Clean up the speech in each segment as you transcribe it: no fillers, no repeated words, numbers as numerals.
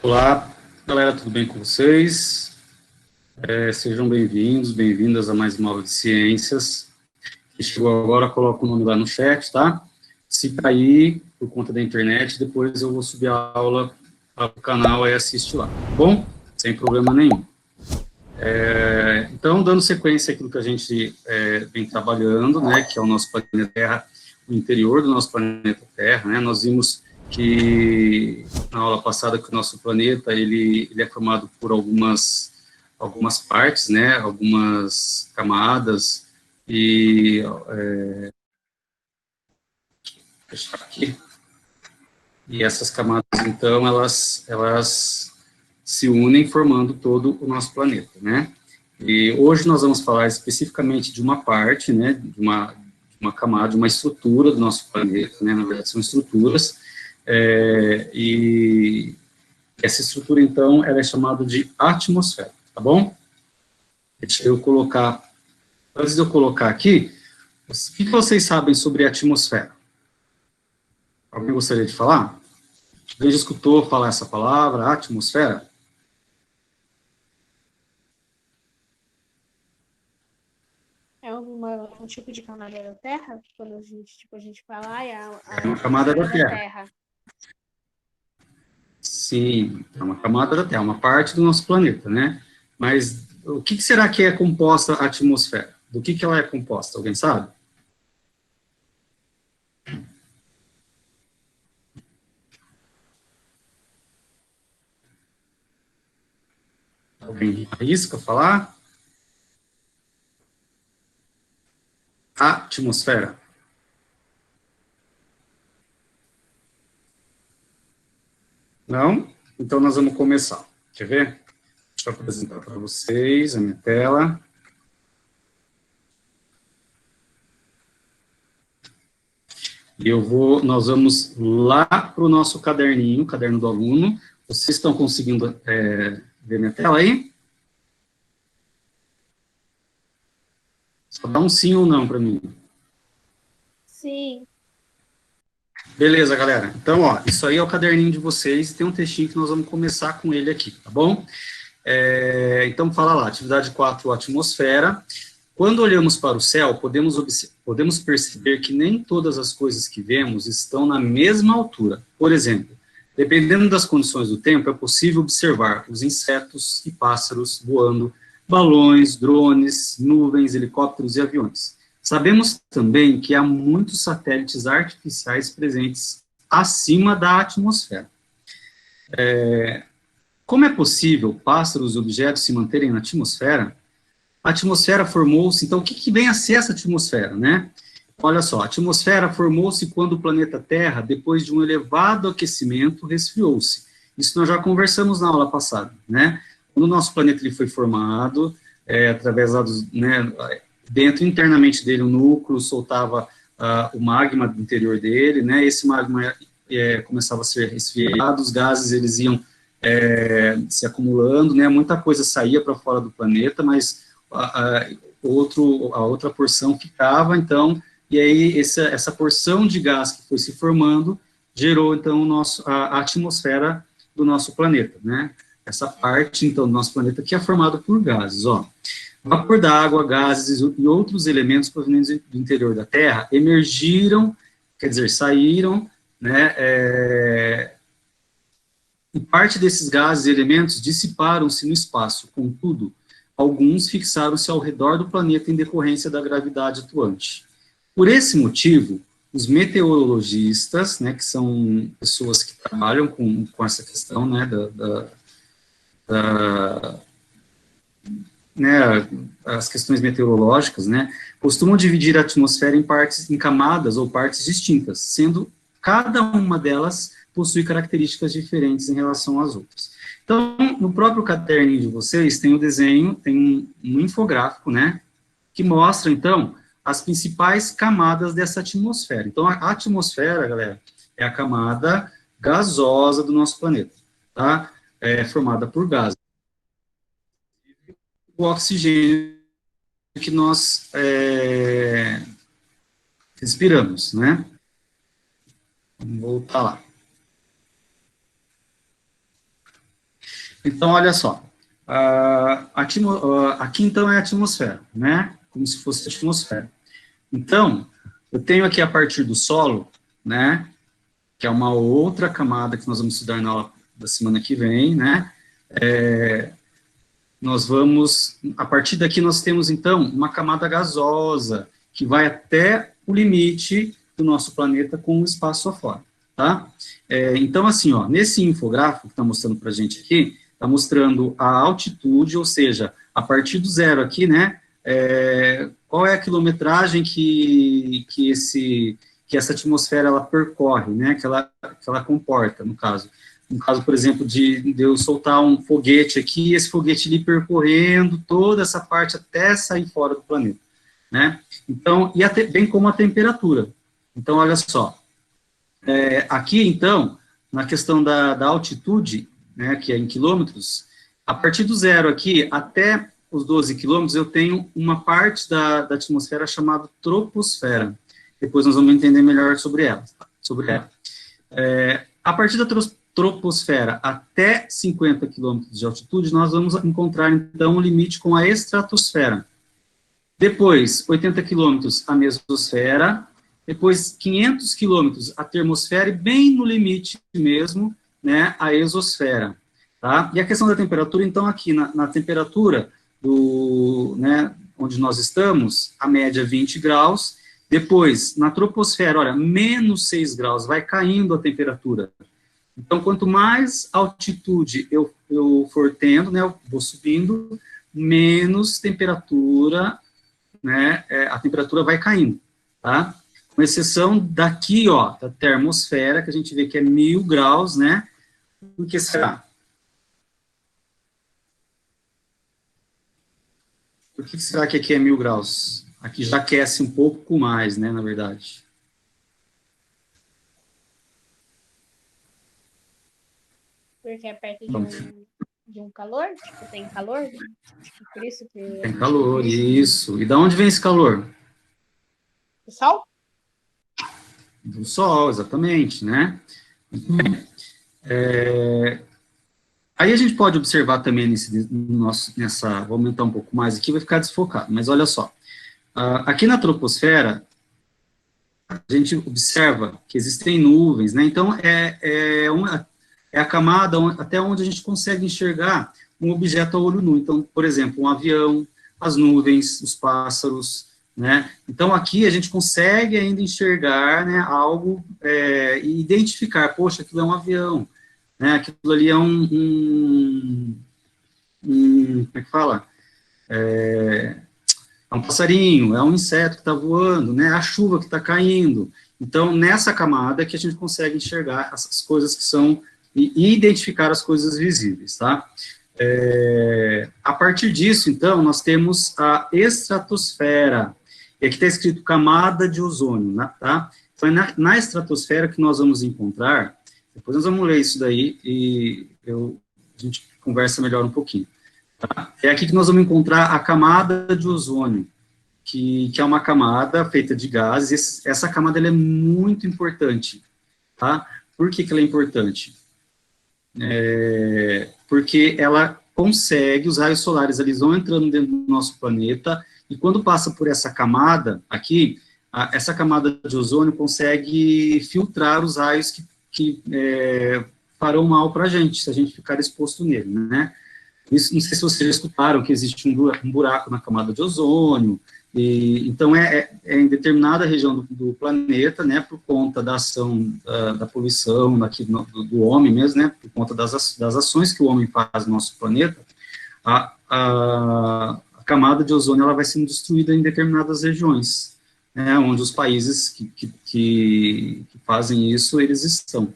Olá, galera, tudo bem com vocês? Sejam bem-vindos, bem-vindas a mais uma aula de ciências. Quem chegou agora, coloca o nome lá no chat, tá? Se cair por conta da internet, depois eu vou subir a aula para o canal e assiste lá, tá bom? Sem problema nenhum. Então, dando sequência àquilo que a gente vem trabalhando, né, que é o nosso planeta Terra, o interior do nosso planeta Terra, né, nós vimos que na aula passada que o nosso planeta ele é formado por algumas partes, né, algumas camadas e deixar aqui. E essas camadas então elas se unem formando todo o nosso planeta, né? E hoje nós vamos falar especificamente de uma parte, né, de uma camada, de uma estrutura do nosso planeta, né, na verdade são estruturas, e essa estrutura, então, ela é chamada de atmosfera, tá bom? Deixa eu colocar, antes de eu colocar aqui, o que vocês sabem sobre a atmosfera? Alguém gostaria de falar? Alguém já escutou falar essa palavra, atmosfera? É um tipo de camada da Terra? Quando a gente fala, a É uma camada da atmosfera da Terra. Terra. Sim, é uma camada da Terra, uma parte do nosso planeta, né? Mas o que será que é composta a atmosfera? Do que ela é composta? Alguém sabe? Alguém arrisca falar? Atmosfera. Não? Então nós vamos começar. Quer ver? Deixa eu apresentar para vocês a minha tela. E nós vamos lá para o nosso caderninho, o caderno do aluno. Vocês estão conseguindo ver minha tela aí? Só dá um sim ou não para mim. Sim. Beleza, galera. Então, ó, isso aí é o caderninho de vocês, e tem um textinho que nós vamos começar com ele aqui, tá bom? Então, fala lá, atividade 4, atmosfera. Quando olhamos para o céu, podemos perceber que nem todas as coisas que vemos estão na mesma altura. Por exemplo, dependendo das condições do tempo, é possível observar os insetos e pássaros voando, balões, drones, nuvens, helicópteros e aviões. Sabemos também que há muitos satélites artificiais presentes acima da atmosfera. Como é possível pássaros e objetos se manterem na atmosfera? A atmosfera formou-se, então o que vem a ser essa atmosfera, né? Olha só, a atmosfera formou-se quando o planeta Terra, depois de um elevado aquecimento, resfriou-se. Isso nós já conversamos na aula passada, né? Quando o nosso planeta ele foi formado, através dos, né, dentro internamente dele, o núcleo soltava o magma do interior dele, né? Esse magma começava a ser resfriado, os gases eles iam se acumulando, né? Muita coisa saía para fora do planeta, mas a outra porção ficava, então, e aí essa porção de gás que foi se formando gerou, então, a atmosfera do nosso planeta, né? Essa parte, então, do nosso planeta que é formado por gases, ó. Vapor d'água, gases e outros elementos provenientes do interior da Terra emergiram, quer dizer, saíram, né, e parte desses gases e elementos dissiparam-se no espaço, contudo, alguns fixaram-se ao redor do planeta em decorrência da gravidade atuante. Por esse motivo, os meteorologistas, né, que são pessoas que trabalham com essa questão, né, né, as questões meteorológicas, né, costumam dividir a atmosfera em camadas ou partes distintas, sendo cada uma delas possui características diferentes em relação às outras. Então, no próprio caderninho de vocês tem o desenho, tem um infográfico, né, que mostra, então, as principais camadas dessa atmosfera. Então, a atmosfera, galera, é a camada gasosa do nosso planeta, tá? É formada por gases. O oxigênio que nós respiramos, né? Vamos voltar lá. Então, olha só, aqui então é a atmosfera, né? Como se fosse a atmosfera. Então, eu tenho aqui a partir do solo, né? Que é uma outra camada que nós vamos estudar na aula da semana que vem, né? Nós vamos, a partir daqui nós temos então uma camada gasosa, que vai até o limite do nosso planeta com o espaço afora, tá? Então, assim, ó, nesse infográfico que está mostrando para a gente aqui, está mostrando a altitude, ou seja, a partir do zero aqui, né, qual é a quilometragem que essa atmosfera ela percorre, né, que ela comporta, no caso. No caso, por exemplo, de eu soltar um foguete aqui, esse foguete ali percorrendo toda essa parte até sair fora do planeta, né? Então, bem como a temperatura. Então, olha só, aqui, então, na questão da altitude, né, que é em quilômetros, a partir do zero aqui até os 12 quilômetros, eu tenho uma parte da atmosfera chamada troposfera. Depois nós vamos entender melhor sobre ela. A partir da troposfera até 50 quilômetros de altitude, nós vamos encontrar, então, o limite com a estratosfera. Depois, 80 quilômetros, a mesosfera. Depois, 500 quilômetros, a termosfera, e bem no limite mesmo, né, a exosfera. Tá? E a questão da temperatura, então, aqui na temperatura né, onde nós estamos, a média é 20 graus. Depois, na troposfera, olha, menos 6 graus, vai caindo a temperatura. Então, quanto mais altitude eu for tendo, né, eu vou subindo, menos temperatura, né, a temperatura vai caindo, tá? Com exceção daqui, ó, da termosfera, que a gente vê que é 1000 graus, né? Por que será? Por que será que aqui é 1000 graus? Aqui já aquece um pouco mais, né, na verdade. Porque é perto de um calor, tipo, tem calor, tipo, por isso que... Tem calor, isso. E da onde vem esse calor? Do sol? Do sol, exatamente, né? Aí a gente pode observar também vou aumentar um pouco mais aqui, vai ficar desfocado, mas olha só. Aqui na troposfera, a gente observa que existem nuvens, né? Então, é a camada até onde a gente consegue enxergar um objeto a olho nu. Então, por exemplo, um avião, as nuvens, os pássaros, né? Então, aqui a gente consegue ainda enxergar, né, algo e identificar, poxa, aquilo é um avião, né? Aquilo ali é como é que fala? É um passarinho, é um inseto que está voando, né? A chuva que está caindo. Então, nessa camada é que a gente consegue enxergar essas coisas que são, e identificar as coisas visíveis, tá? A partir disso, então, nós temos a estratosfera, e aqui está escrito camada de ozônio, né, tá? Então, é na estratosfera que nós vamos encontrar, depois nós vamos ler isso daí, e a gente conversa melhor um pouquinho. Tá? É aqui que nós vamos encontrar a camada de ozônio, que é uma camada feita de gases. Essa camada ela é muito importante, tá? Por que ela é importante? Porque ela consegue, os raios solares, eles vão entrando dentro do nosso planeta, e quando passa por essa camada aqui, essa camada de ozônio consegue filtrar os raios que farão mal para a gente, se a gente ficar exposto nele, né? Isso, não sei se vocês já escutaram que existe um buraco na camada de ozônio, então em determinada região do planeta, né, por conta da ação da poluição do homem mesmo, né, por conta das ações que o homem faz no nosso planeta, a camada de ozônio ela vai sendo destruída em determinadas regiões, né, onde os países que fazem isso, eles estão,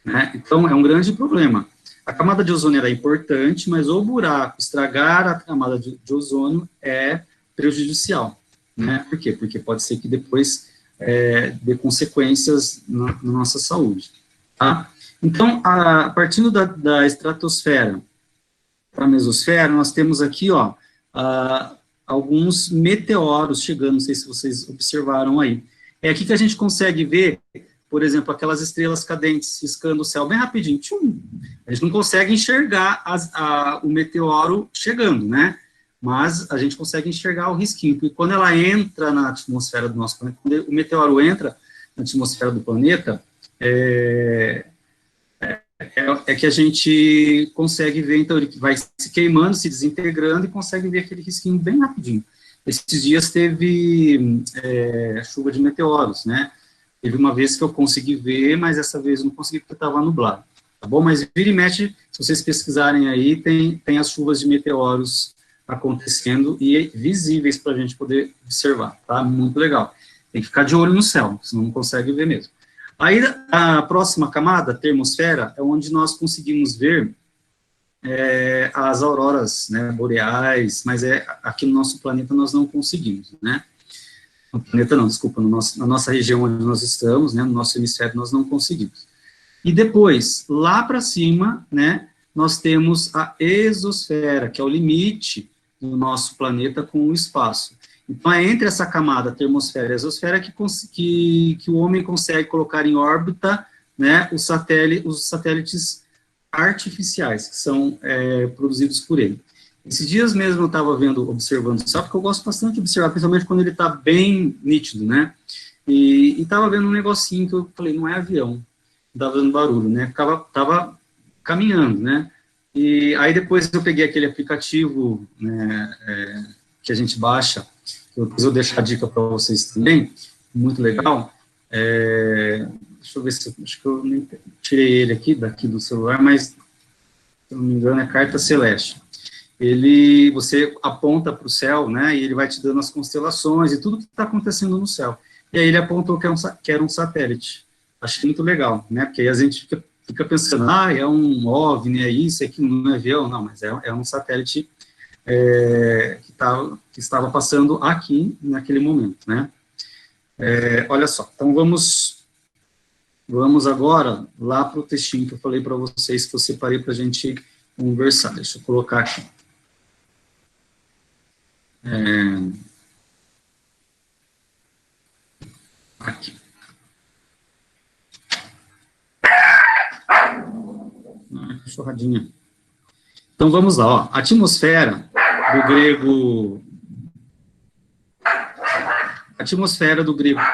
né? Então é um grande problema. A camada de ozônio é importante, mas o buraco, estragar a camada de ozônio é prejudicial, né? Por quê? Porque pode ser que depois dê consequências na nossa saúde, tá? Então, partindo da estratosfera para a mesosfera, nós temos aqui, ó, alguns meteoros chegando, não sei se vocês observaram aí. É aqui que a gente consegue ver, por exemplo, aquelas estrelas cadentes riscando o céu bem rapidinho. Tchum! A gente não consegue enxergar o meteoro chegando, né? Mas a gente consegue enxergar o risquinho, porque quando ela entra na atmosfera do nosso planeta, quando o meteoro entra na atmosfera do planeta, que a gente consegue ver, então, ele vai se queimando, se desintegrando, e consegue ver aquele risquinho bem rapidinho. Esses dias teve chuva de meteoros, né? Teve uma vez que eu consegui ver, mas essa vez eu não consegui porque estava nublado, tá bom? Mas vira e mexe, se vocês pesquisarem aí, tem as chuvas de meteoros acontecendo e visíveis para a gente poder observar, tá? Muito legal. Tem que ficar de olho no céu, senão não consegue ver mesmo. Aí, a próxima camada, a termosfera, é onde nós conseguimos ver as auroras, né, boreais, mas aqui no nosso planeta nós não conseguimos, né? No planeta não, desculpa, na nossa região onde nós estamos, né, no nosso hemisfério, nós não conseguimos. E depois, lá para cima, né, nós temos a exosfera, que é o limite do nosso planeta com o espaço. Então, é entre essa camada, termosfera e exosfera, que o homem consegue colocar em órbita, né, os satélites artificiais, que são produzidos por ele. Esses dias mesmo eu estava observando o céu, porque eu gosto bastante de observar, principalmente quando ele está bem nítido, né, e estava vendo um negocinho que eu falei, não é avião, estava dando barulho, né, estava caminhando, né, e aí depois eu peguei aquele aplicativo, né, que a gente baixa, depois eu deixo a dica para vocês também, muito legal, deixa eu ver se, acho que eu nem tirei ele daqui do celular, mas, se eu não me engano, é Carta Celeste. Você aponta para o céu, né, e ele vai te dando as constelações e tudo que está acontecendo no céu. E aí ele apontou que era um satélite. Achei muito legal, né, porque aí a gente fica pensando, é um OVNI, é isso, é aquilo, não é avião, não, mas é um satélite que estava passando aqui, naquele momento, né. Olha só, então vamos agora lá para o textinho que eu falei para vocês, que eu separei para a gente conversar. Deixa eu colocar aqui. Aqui. Cachorradinha. Então vamos lá, ó. Atmosfera do grego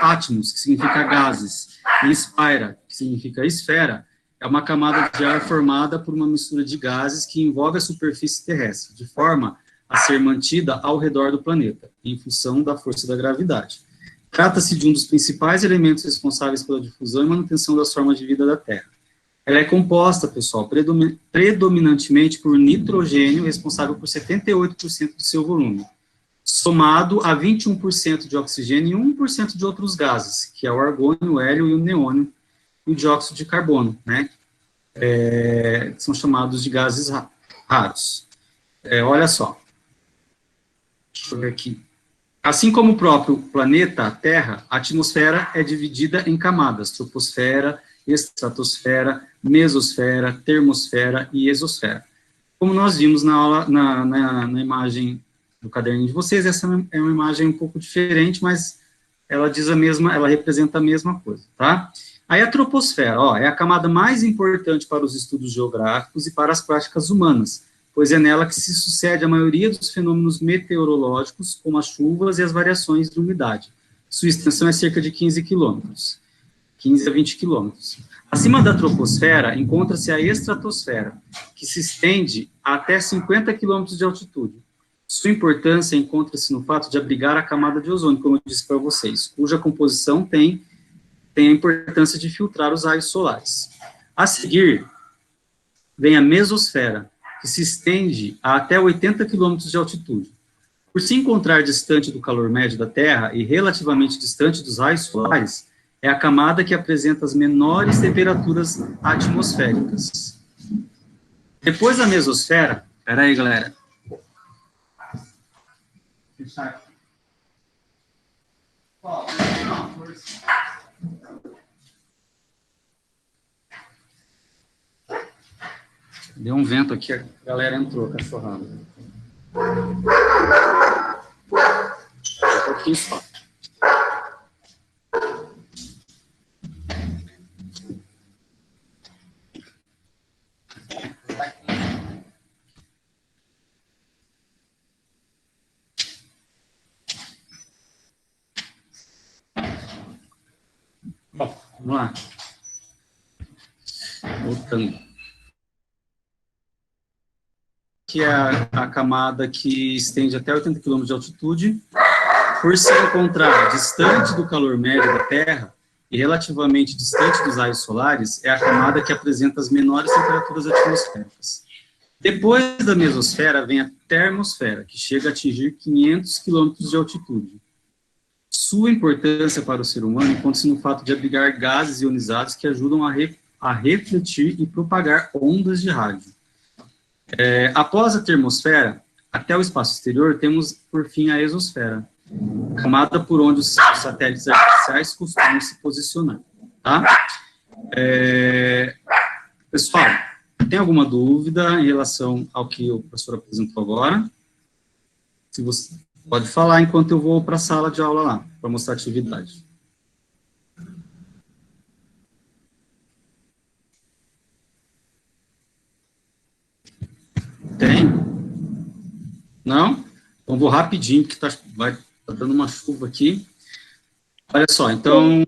atmos, que significa gases, e sphaira, que significa esfera, é uma camada de ar formada por uma mistura de gases que envolve a superfície terrestre, de forma a ser mantida ao redor do planeta, em função da força da gravidade. Trata-se de um dos principais elementos responsáveis pela difusão e manutenção das formas de vida da Terra. Ela é composta, pessoal, predominantemente por nitrogênio, responsável por 78% do seu volume, somado a 21% de oxigênio e 1% de outros gases, que é o argônio, o hélio e o neônio, e o dióxido de carbono, né, que são chamados de gases raros. Olha só, deixa eu ver aqui. Assim como o próprio planeta, a Terra, a atmosfera é dividida em camadas, troposfera, estratosfera, mesosfera, termosfera e exosfera. Como nós vimos na aula, na imagem do caderninho de vocês, essa é uma imagem um pouco diferente, mas ela ela representa a mesma coisa, tá? Aí a troposfera, é a camada mais importante para os estudos geográficos e para as práticas humanas, pois é nela que se sucede a maioria dos fenômenos meteorológicos, como as chuvas e as variações de umidade. Sua extensão é cerca de 15 quilômetros. 15 a 20 quilômetros. Acima da troposfera encontra-se a estratosfera, que se estende a até 50 quilômetros de altitude. Sua importância encontra-se no fato de abrigar a camada de ozônio, como eu disse para vocês, cuja composição tem a importância de filtrar os raios solares. A seguir, vem a mesosfera, que se estende a até 80 quilômetros de altitude. Por se encontrar distante do calor médio da Terra e relativamente distante dos raios solares, é a camada que apresenta as menores temperaturas atmosféricas. Depois da mesosfera, peraí, galera. Deu um vento aqui, a galera entrou, cachorrada. Um pouquinho só. Bom, vamos lá. Voltando. Que é a camada que estende até 80 km de altitude, por se encontrar distante do calor médio da Terra e relativamente distante dos raios solares, é a camada que apresenta as menores temperaturas atmosféricas. Depois da mesosfera vem a termosfera, que chega a atingir 500 km de altitude. Sua importância para o ser humano encontra-se no fato de abrigar gases ionizados que ajudam a refletir e propagar ondas de rádio. Após a termosfera, até o espaço exterior, temos, por fim, a exosfera, camada por onde os satélites artificiais costumam se posicionar. Tá? Pessoal, tem alguma dúvida em relação ao que o professor apresentou agora? Se você pode falar enquanto eu vou para a sala de aula lá, para mostrar a atividade. Tem? Não? Então vou rapidinho, porque tá dando uma chuva aqui. Olha só, então...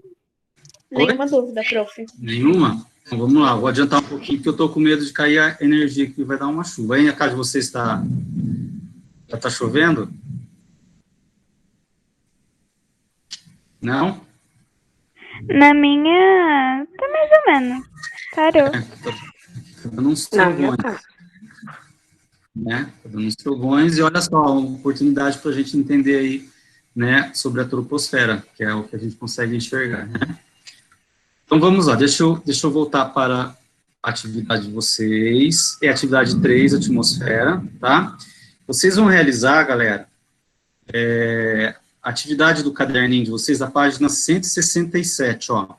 Nenhuma Oi? dúvida, prof. Nenhuma? Então vamos lá, vou adiantar um pouquinho, porque eu estou com medo de cair a energia que vai dar uma chuva. Aí na casa de vocês já está chovendo? Não? Na minha, tá mais ou menos. Parou. Tá dando uns trovões. Né? Tá dando uns trovões, e olha só, uma oportunidade para a gente entender aí, né, sobre a troposfera, que é o que a gente consegue enxergar, né? Então vamos lá, deixa eu voltar para a atividade de vocês, é a atividade 3, atmosfera, tá? Vocês vão realizar, galera, a atividade do caderninho de vocês, da página 167, ó,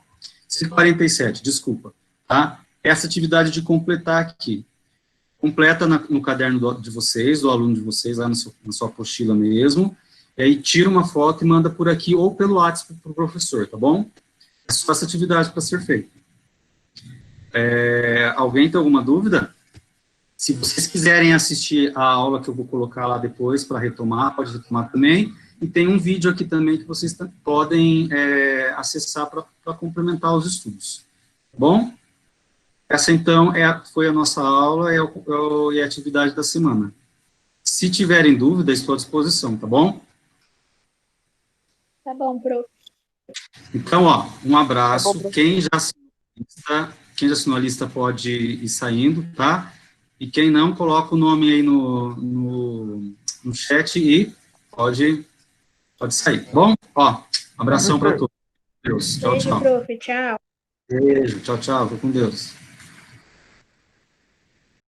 147, desculpa, tá? Essa atividade de completar aqui. Completa no caderno de vocês, do aluno de vocês, lá na sua apostila mesmo, e aí tira uma foto e manda por aqui, ou pelo WhatsApp para o professor, tá bom? É só essa atividade para ser feita. Alguém tem alguma dúvida? Se vocês quiserem assistir a aula que eu vou colocar lá depois para retomar, pode retomar também, e tem um vídeo aqui também que vocês podem acessar para complementar os estudos, tá bom? Essa, então, foi a nossa aula e a atividade da semana. Se tiverem dúvida, estou à disposição, tá bom? Tá bom, prof. Então, ó, um abraço. Tá bom, Quem já assinou a lista pode ir saindo, tá? E quem não, coloca o nome aí no chat e pode sair, tá bom? Ó, abração para todos. Deus. Tchau, Beijo, tchau. prof. Tchau. Beijo, tchau, tchau. Fica com Deus.